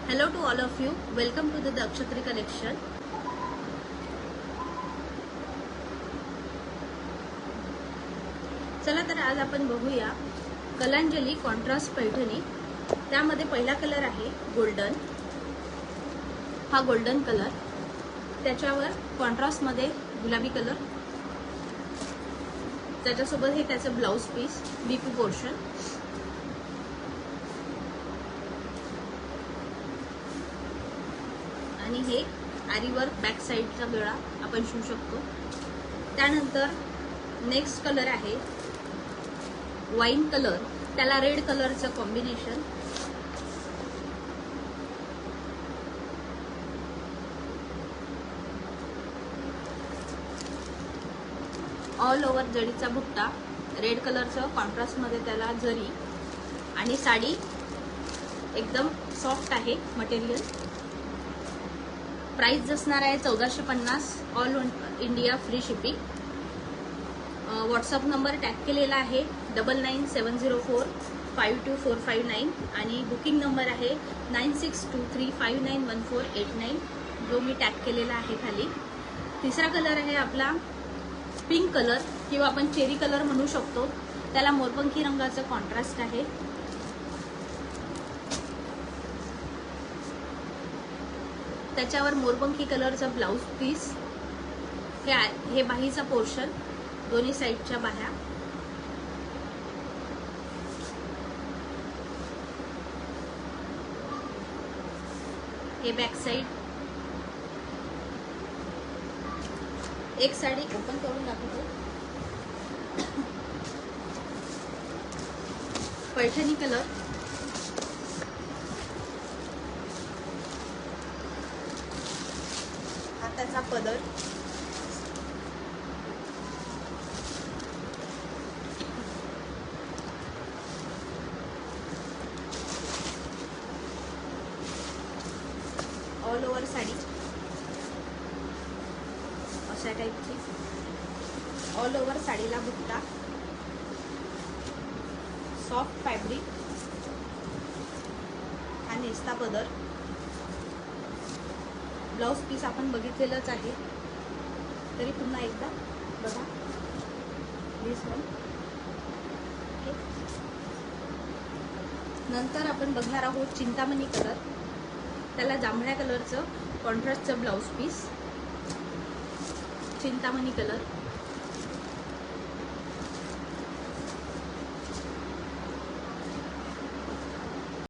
Hello to all of you. Welcome to the Dakshatri collection. चला तर आज आपण बघूया कलांजली कॉन्ट्रास्ट पैठणी. त्यामध्ये पहिला कलर आहे गोल्डन. हा गोल्डन कलर, त्याच्यावर कॉन्ट्रास्ट मध्ये गुलाबी कलर, त्याच्यासोबत हे त्याचं ब्लाउज पीस बीपी पोर्शन. आणि हे आरीवर बॅक साइडचा गळा आपण शिवू शकतो. त्यानंतर नेक्स्ट कलर आहे वाईन कलर, त्याला रेड कलरचं कॉम्बिनेशन. ऑल ओव्हर जरीचा बुट्टा, रेड कलरचं कॉन्ट्रास्ट मध्ये त्याला जरी, आणि साडी एकदम सॉफ्ट आहे मटेरियल. प्राइस असणार आहे 1450. All India free shipping. WhatsApp number tag केलेला आहे 9970452459 आणि बुकिंग नंबर आहे 9623591489 जो मी टॅग केलेला आहे खाली. तिसरा कलर आहे आपला पिंक कलर किंवा आपण चेरी कलर म्हणू शकतो. त्याला मोरपंखी रंगाचं कॉन्ट्रास्ट आहे. त्याच्यावर मोरपंखी कलरचा ब्लाउज पीस. हे बाहीचा पोर्शन, दोन्ही साइडच्या बाह्या. हे बॅक साइड. एक साडी ओपन करून दाखवतो. पैठणी कलर. हाताचा पदर. ऑल ओव्हर साडी अशा टाइपची. ऑल ओव्हर साडीला बुट्टा, सॉफ्ट फॅब्रिक, हा नेस्ता पदर. ब्लाउज पीस आपण बघितलेलंच आहे, तरी पुन्हा एकदा बघा. दिस वन. ओके. नंतर आपण बघणार आहोत चिंतामणी कलर. त्याला जांभळ्या कलरचं कॉन्ट्रास्टचं ब्लाउज पीस. चिंतामणी कलर.